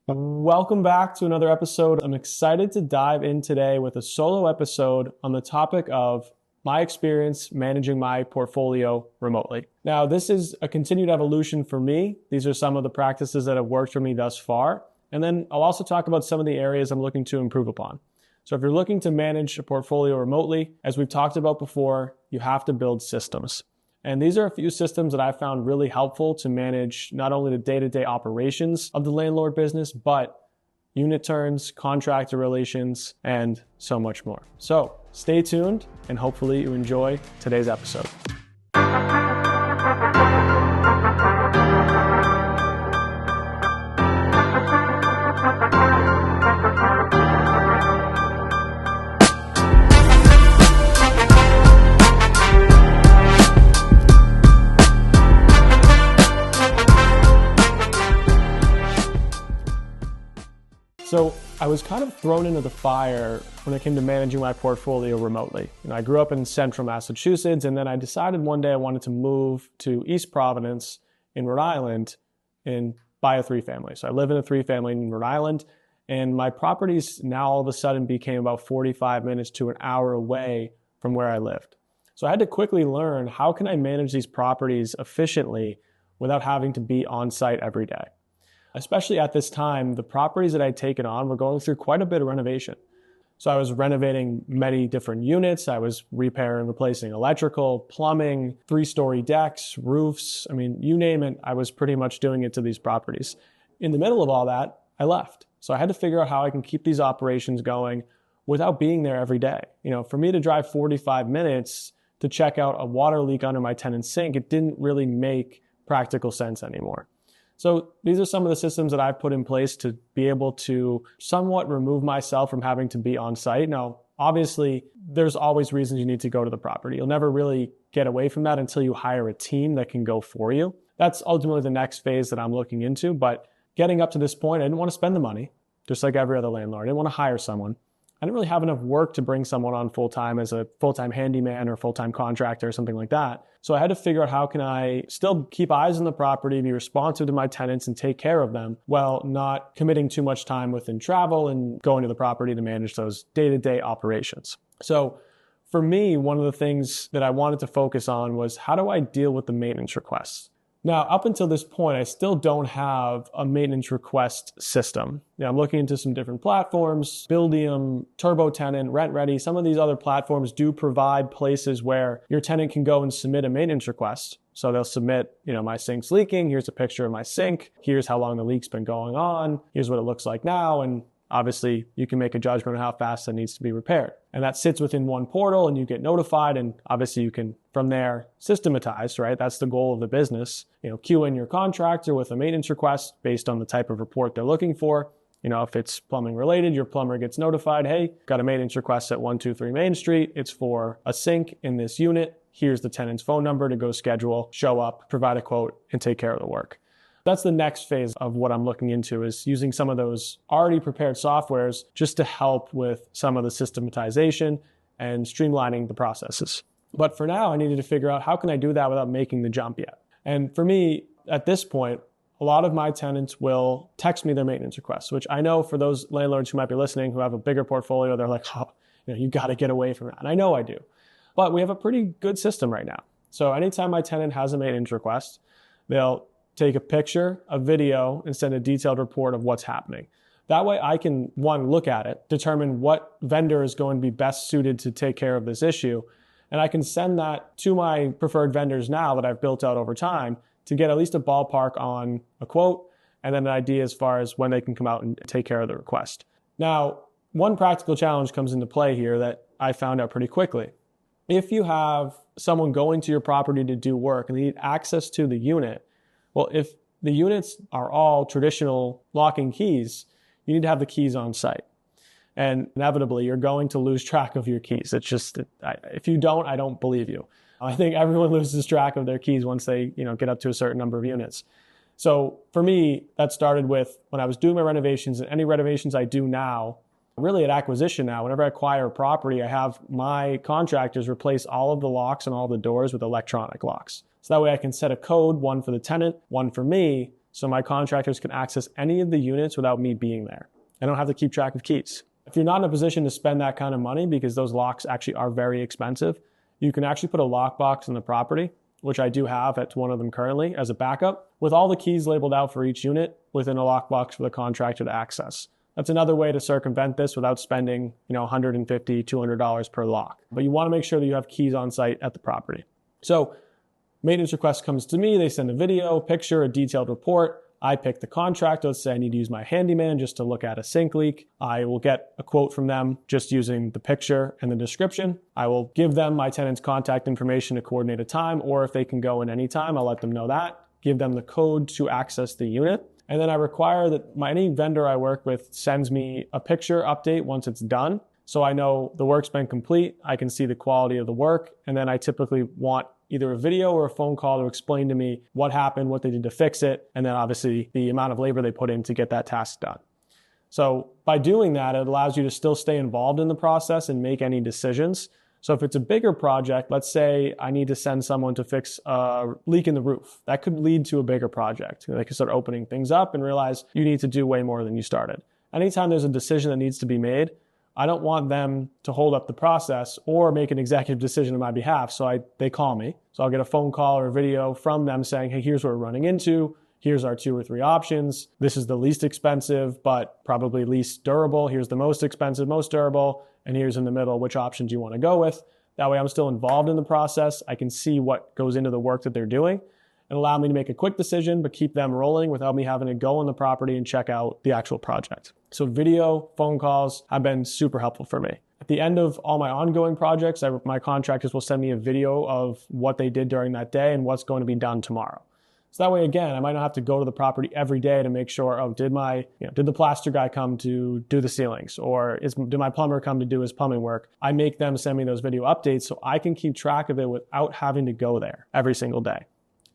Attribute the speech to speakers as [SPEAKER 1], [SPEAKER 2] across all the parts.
[SPEAKER 1] Welcome back to another episode. I'm excited to dive in today with a solo episode on the topic of my experience managing my portfolio remotely. Now, this is a continued evolution for me. These are some of the practices that have worked for me thus far. And then I'll also talk about some of the areas I'm looking to improve upon. So if you're looking to manage a portfolio remotely, as we've talked about before, you have to build systems. And these are a few systems that I found really helpful to manage not only the day-to-day operations of the landlord business, but unit turns, contractor relations, and so much more. So stay tuned and hopefully you enjoy today's episode. So I was kind of thrown into the fire when it came to managing my portfolio remotely. I grew up in central Massachusetts, and then I decided one day I wanted to move to East Providence in Rhode Island and buy a three-family. So I live in a three-family in Rhode Island, and my properties now all of a sudden became about 45 minutes to an hour away from where I lived. So I had to quickly learn, how can I manage these properties efficiently without having to be on site every day? Especially at this time, the properties that I'd taken on were going through quite a bit of renovation. So I was renovating many different units. I was repairing, replacing electrical, plumbing, 3-story decks, roofs. I mean, you name it, I was pretty much doing it to these properties. In the middle of all that, I left. So I had to figure out how I can keep these operations going without being there every day. For me to drive 45 minutes to check out a water leak under my tenant's sink, it didn't really make practical sense anymore. So these are some of the systems that I've put in place to be able to somewhat remove myself from having to be on site. Now, obviously, there's always reasons you need to go to the property. You'll never really get away from that until you hire a team that can go for you. That's ultimately the next phase that I'm looking into. But getting up to this point, I didn't want to spend the money, just like every other landlord. I didn't want to hire someone. I didn't really have enough work to bring someone on full-time as a full-time handyman or full-time contractor or something like that. So I had to figure out, how can I still keep eyes on the property, be responsive to my tenants and take care of them while not committing too much time within travel and going to the property to manage those day-to-day operations. So for me, one of the things that I wanted to focus on was, how do I deal with the maintenance requests? Now, up until this point, I still don't have a maintenance request system. I'm looking into some different platforms, Buildium, TurboTenant, RentReady. Some of these other platforms do provide places where your tenant can go and submit a maintenance request. So they'll submit, my sink's leaking. Here's a picture of my sink. Here's how long the leak's been going on. Here's what it looks like now. And obviously, you can make a judgment on how fast that needs to be repaired. And that sits within one portal and you get notified. And obviously, you can, from there, systematize, right? That's the goal of the business. Queue in your contractor with a maintenance request based on the type of report they're looking for. If it's plumbing related, your plumber gets notified, hey, got a maintenance request at 123 Main Street. It's for a sink in this unit. Here's the tenant's phone number to go schedule, show up, provide a quote, and take care of the work. That's the next phase of what I'm looking into, is using some of those already prepared softwares just to help with some of the systematization and streamlining the processes. But for now, I needed to figure out, how can I do that without making the jump yet? And for me, at this point, a lot of my tenants will text me their maintenance requests, which I know for those landlords who might be listening who have a bigger portfolio, they're like, you got to get away from that. And I know I do. But we have a pretty good system right now. So anytime my tenant has a maintenance request, they'll take a picture, a video, and send a detailed report of what's happening. That way I can, one, look at it, determine what vendor is going to be best suited to take care of this issue, and I can send that to my preferred vendors now that I've built out over time to get at least a ballpark on a quote and then an idea as far as when they can come out and take care of the request. Now, one practical challenge comes into play here that I found out pretty quickly. If you have someone going to your property to do work and they need access to the unit, well, if the units are all traditional locking keys, you need to have the keys on site. And inevitably, you're going to lose track of your keys. It's just, if you don't, I don't believe you. I think everyone loses track of their keys once they, get up to a certain number of units. So for me, that started with when I was doing my renovations, and any renovations I do now, really at acquisition now, whenever I acquire a property, I have my contractors replace all of the locks and all the doors with electronic locks. So that way I can set a code, one for the tenant, one for me, so my contractors can access any of the units without me being there. I don't have to keep track of keys. If you're not in a position to spend that kind of money, because those locks actually are very expensive, you can actually put a lockbox in the property, which I do have at one of them currently as a backup, with all the keys labeled out for each unit within a lockbox for the contractor to access. That's another way to circumvent this without spending, $150, $200 per lock. But you want to make sure that you have keys on site at the property. So maintenance request comes to me, they send a video, picture, a detailed report. I pick the contractor. Let's say I need to use my handyman just to look at a sink leak. I will get a quote from them just using the picture and the description. I will give them my tenant's contact information to coordinate a time, or if they can go in any time, I'll let them know that. Give them the code to access the unit. And then I require that any vendor I work with sends me a picture update once it's done. So I know the work's been complete. I can see the quality of the work. And then I typically want either a video or a phone call to explain to me what happened, what they did to fix it, and then obviously the amount of labor they put in to get that task done. So by doing that, it allows you to still stay involved in the process and make any decisions. So if it's a bigger project, let's say I need to send someone to fix a leak in the roof, that could lead to a bigger project. They could start opening things up and realize you need to do way more than you started. Anytime there's a decision that needs to be made, I don't want them to hold up the process or make an executive decision on my behalf. So they call me. So I'll get a phone call or a video from them saying, hey, here's what we're running into. Here's our 2 or 3 options. This is the least expensive, but probably least durable. Here's the most expensive, most durable. And here's in the middle, which option do you want to go with? That way I'm still involved in the process. I can see what goes into the work that they're doing and allow me to make a quick decision, but keep them rolling without me having to go on the property and check out the actual project. So video, phone calls have been super helpful for me. At the end of all my ongoing projects, my contractors will send me a video of what they did during that day and what's going to be done tomorrow. So that way, again, I might not have to go to the property every day to make sure, did the plaster guy come to do the ceilings, or did my plumber come to do his plumbing work? I make them send me those video updates so I can keep track of it without having to go there every single day.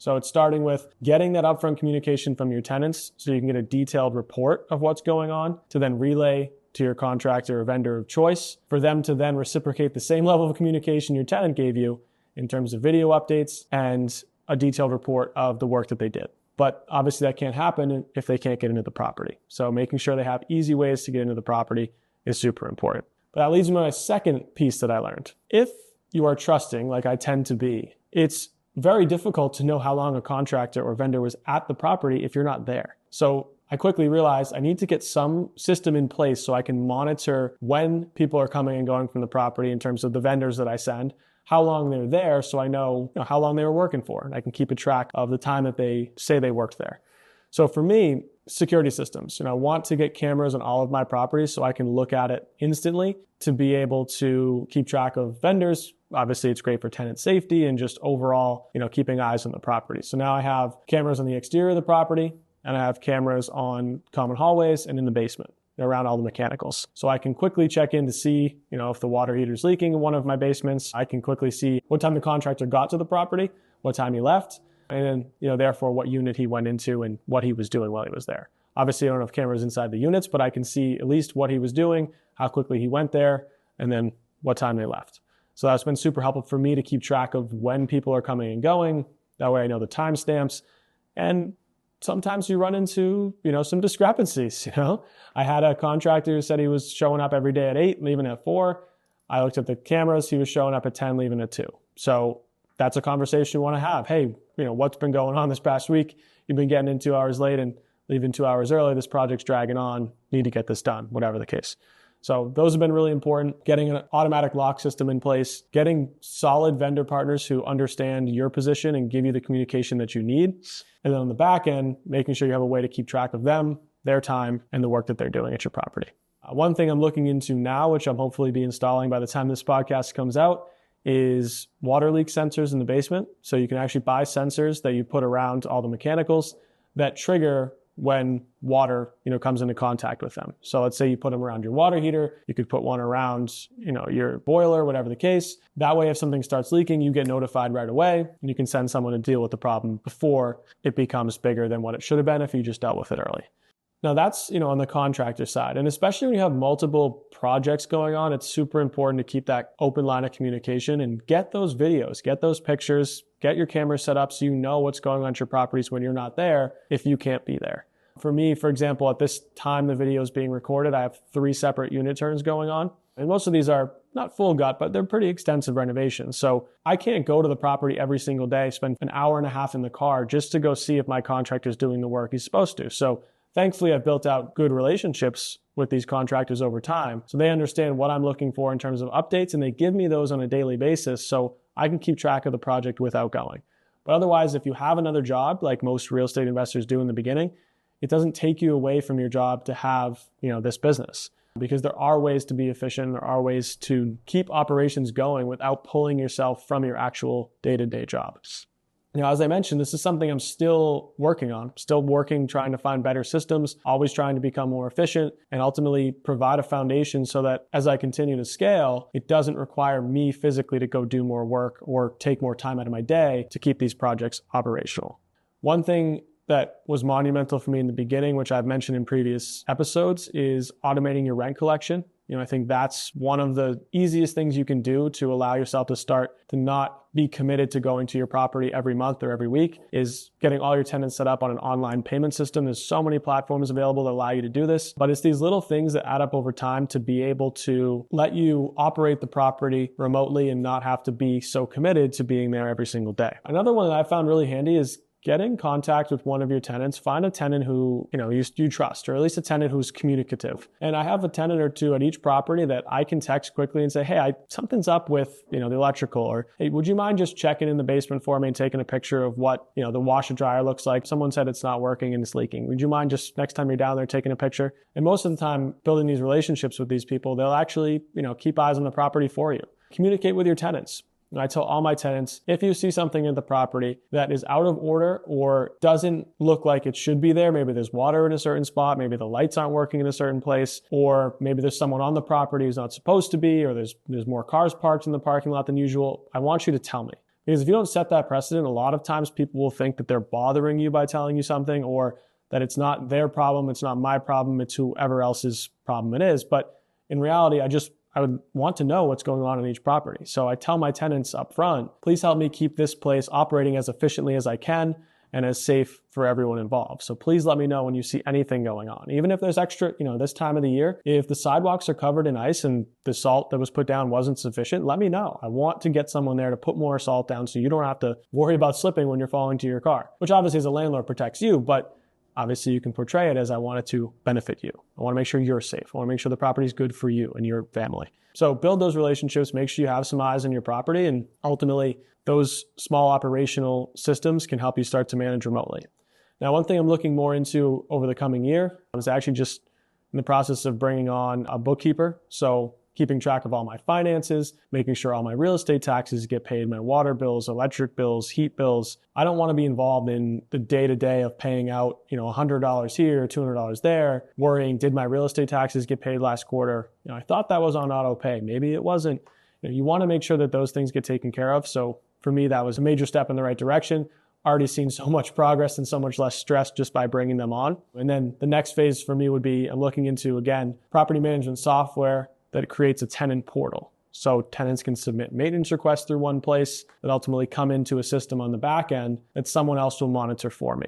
[SPEAKER 1] So it's starting with getting that upfront communication from your tenants so you can get a detailed report of what's going on to then relay to your contractor or vendor of choice for them to then reciprocate the same level of communication your tenant gave you in terms of video updates and a detailed report of the work that they did. But obviously that can't happen if they can't get into the property. So making sure they have easy ways to get into the property is super important. But that leads me to my second piece that I learned. If you are trusting, like I tend to be, it's very difficult to know how long a contractor or vendor was at the property if you're not there. So I quickly realized I need to get some system in place so I can monitor when people are coming and going from the property in terms of the vendors that I send, how long they're there, so I know, how long they were working for, and I can keep a track of the time that they say they worked there. So for me, security systems, I want to get cameras on all of my properties so I can look at it instantly to be able to keep track of vendors. Obviously, it's great for tenant safety and just overall, keeping eyes on the property. So now I have cameras on the exterior of the property, and I have cameras on common hallways and in the basement around all the mechanicals. So I can quickly check in to see, if the water heater is leaking in one of my basements. I can quickly see what time the contractor got to the property, what time he left, and then, therefore what unit he went into and what he was doing while he was there. Obviously, I don't have cameras inside the units, but I can see at least what he was doing, how quickly he went there, and then what time they left. So that's been super helpful for me to keep track of when people are coming and going. That way I know the timestamps. And sometimes you run into, some discrepancies, I had a contractor who said he was showing up every day at 8, leaving at 4. I looked at the cameras, he was showing up at 10, leaving at 2. So that's a conversation you want to have. Hey, what's been going on this past week? You've been getting in 2 hours late and leaving 2 hours early. This project's dragging on. Need to get this done, whatever the case. So those have been really important. Getting an automatic lock system in place, getting solid vendor partners who understand your position and give you the communication that you need. And then on the back end, making sure you have a way to keep track of them, their time, and the work that they're doing at your property. One thing I'm looking into now, which I'm hopefully be installing by the time this podcast comes out, is water leak sensors in the basement. So you can actually buy sensors that you put around all the mechanicals that trigger when water, comes into contact with them. So let's say you put them around your water heater, you could put one around, your boiler, whatever the case. That way, if something starts leaking, you get notified right away and you can send someone to deal with the problem before it becomes bigger than what it should have been if you just dealt with it early. Now that's, on the contractor side. And especially when you have multiple projects going on, it's super important to keep that open line of communication and get those videos, get those pictures, get your camera set up so you know what's going on at your properties when you're not there if you can't be there. For me, for example, at this time the video is being recorded, I have 3 separate unit turns going on. And most of these are not full gut, but they're pretty extensive renovations. So I can't go to the property every single day, spend an hour and a half in the car just to go see if my contractor's doing the work he's supposed to. So thankfully, I've built out good relationships with these contractors over time. So they understand what I'm looking for in terms of updates, and they give me those on a daily basis so I can keep track of the project without going. But otherwise, if you have another job, like most real estate investors do in the beginning, it doesn't take you away from your job to have, this business. Because there are ways to be efficient, there are ways to keep operations going without pulling yourself from your actual day-to-day jobs. As I mentioned, this is something I'm still working on, trying to find better systems, always trying to become more efficient and ultimately provide a foundation so that as I continue to scale, it doesn't require me physically to go do more work or take more time out of my day to keep these projects operational. One thing that was monumental for me in the beginning, which I've mentioned in previous episodes, is automating your rent collection. I think that's one of the easiest things you can do to allow yourself to start to not be committed to going to your property every month or every week, is getting all your tenants set up on an online payment system. There's so many platforms available that allow you to do this, but it's these little things that add up over time to be able to let you operate the property remotely and not have to be so committed to being there every single day. Another one that I found really handy is get in contact with one of your tenants. Find a tenant who, you trust, or at least a tenant who's communicative. And I have a tenant or two at each property that I can text quickly and say, hey, something's up with, the electrical, or hey, would you mind just checking in the basement for me and taking a picture of what, the washer dryer looks like? Someone said it's not working and it's leaking. Would you mind just next time you're down there taking a picture? And most of the time, building these relationships with these people, they'll actually, keep eyes on the property for you. Communicate with your tenants. And I tell all my tenants, if you see something at the property that is out of order or doesn't look like it should be there, maybe there's water in a certain spot, maybe the lights aren't working in a certain place, or maybe there's someone on the property who's not supposed to be, or there's more cars parked in the parking lot than usual, I want you to tell me. Because if you don't set that precedent, a lot of times people will think that they're bothering you by telling you something, or that it's not their problem, it's not my problem, it's whoever else's problem it is. But in reality, I would want to know what's going on each property. So I tell my tenants up front, please help me keep this place operating as efficiently as I can and as safe for everyone involved. So please let me know when you see anything going on. Even if there's extra, this time of the year, if the sidewalks are covered in ice and the salt that was put down wasn't sufficient, let me know. I want to get someone there to put more salt down so you don't have to worry about slipping when you're falling to your car, which obviously as a landlord protects you, but obviously you can portray it as I want it to benefit you. I want to make sure you're safe. I want to make sure the property is good for you and your family. So build those relationships, make sure you have some eyes on your property, and ultimately those small operational systems can help you start to manage remotely. Now, one thing I'm looking more into over the coming year is actually just in the process of bringing on a bookkeeper. So keeping track of all my finances, making sure all my real estate taxes get paid, my water bills, electric bills, heat bills. I don't want to be involved in the day-to-day of paying out, $100 here, $200 there, worrying, did my real estate taxes get paid last quarter? I thought that was on auto pay. Maybe it wasn't. You want to make sure that those things get taken care of. So for me, that was a major step in the right direction. Already seen so much progress and so much less stress just by bringing them on. And then the next phase for me would be, I'm looking into, again, property management software that creates a tenant portal. So tenants can submit maintenance requests through one place that ultimately come into a system on the back end that someone else will monitor for me.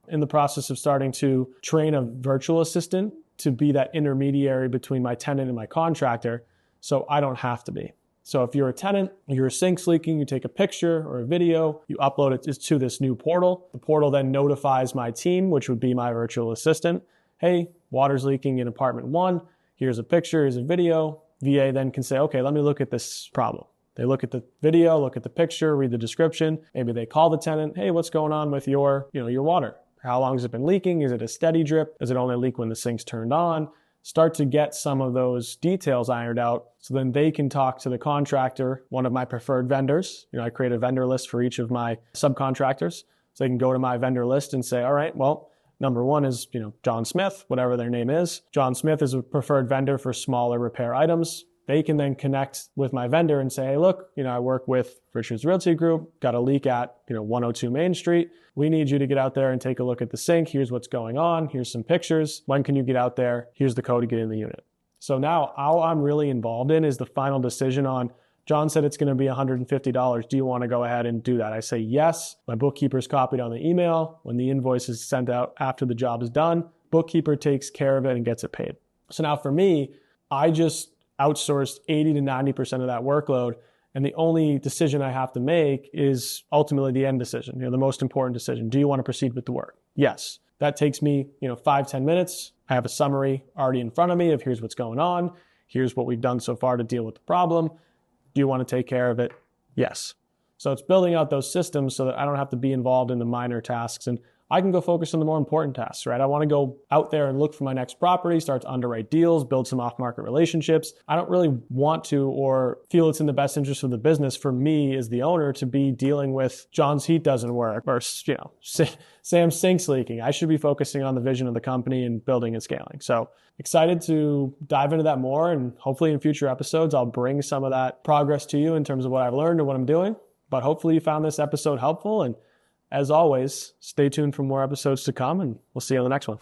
[SPEAKER 1] In the process of starting to train a virtual assistant to be that intermediary between my tenant and my contractor, so I don't have to be. So if you're a tenant, your sink's leaking, you take a picture or a video, you upload it to this new portal. The portal then notifies my team, which would be my virtual assistant. Hey, water's leaking in apartment 1. Here's a picture, here's a video. VA then can say, okay, let me look at this problem. They look at the video, look at the picture, read the description. Maybe they call the tenant, hey, what's going on with your water? How long has it been leaking? Is it a steady drip? Does it only leak when the sink's turned on? Start to get some of those details ironed out so then they can talk to the contractor, one of my preferred vendors. I create a vendor list for each of my subcontractors. So they can go to my vendor list and say, all right, well, number one is, John Smith, whatever their name is. John Smith is a preferred vendor for smaller repair items. they can then connect with my vendor and say, hey, look, I work with Richard's Realty Group, got a leak at, 102 Main Street. We need you to get out there and take a look at the sink. Here's what's going on. Here's some pictures. When can you get out there? Here's the code to get in the unit. So now all I'm really involved in is the final decision on, John said it's going to be $150. Do you want to go ahead and do that? I say yes. My bookkeeper's copied on the email. When the invoice is sent out after the job is done, bookkeeper takes care of it and gets it paid. So now for me, I just outsourced 80 to 90% of that workload. And the only decision I have to make is ultimately the end decision, the most important decision. Do you want to proceed with the work? Yes. That takes me, 5-10 minutes. I have a summary already in front of me of here's what's going on. Here's what we've done so far to deal with the problem. Do you want to take care of it? Yes. So it's building out those systems so that I don't have to be involved in the minor tasks and I can go focus on the more important tasks, right? I want to go out there and look for my next property, start to underwrite deals, build some off-market relationships. I don't really want to or feel it's in the best interest of the business for me as the owner to be dealing with John's heat doesn't work or, Sam's sink's leaking. I should be focusing on the vision of the company and building and scaling. So excited to dive into that more, and hopefully in future episodes, I'll bring some of that progress to you in terms of what I've learned and what I'm doing. But hopefully you found this episode helpful, and as always, stay tuned for more episodes to come, and we'll see you on the next one.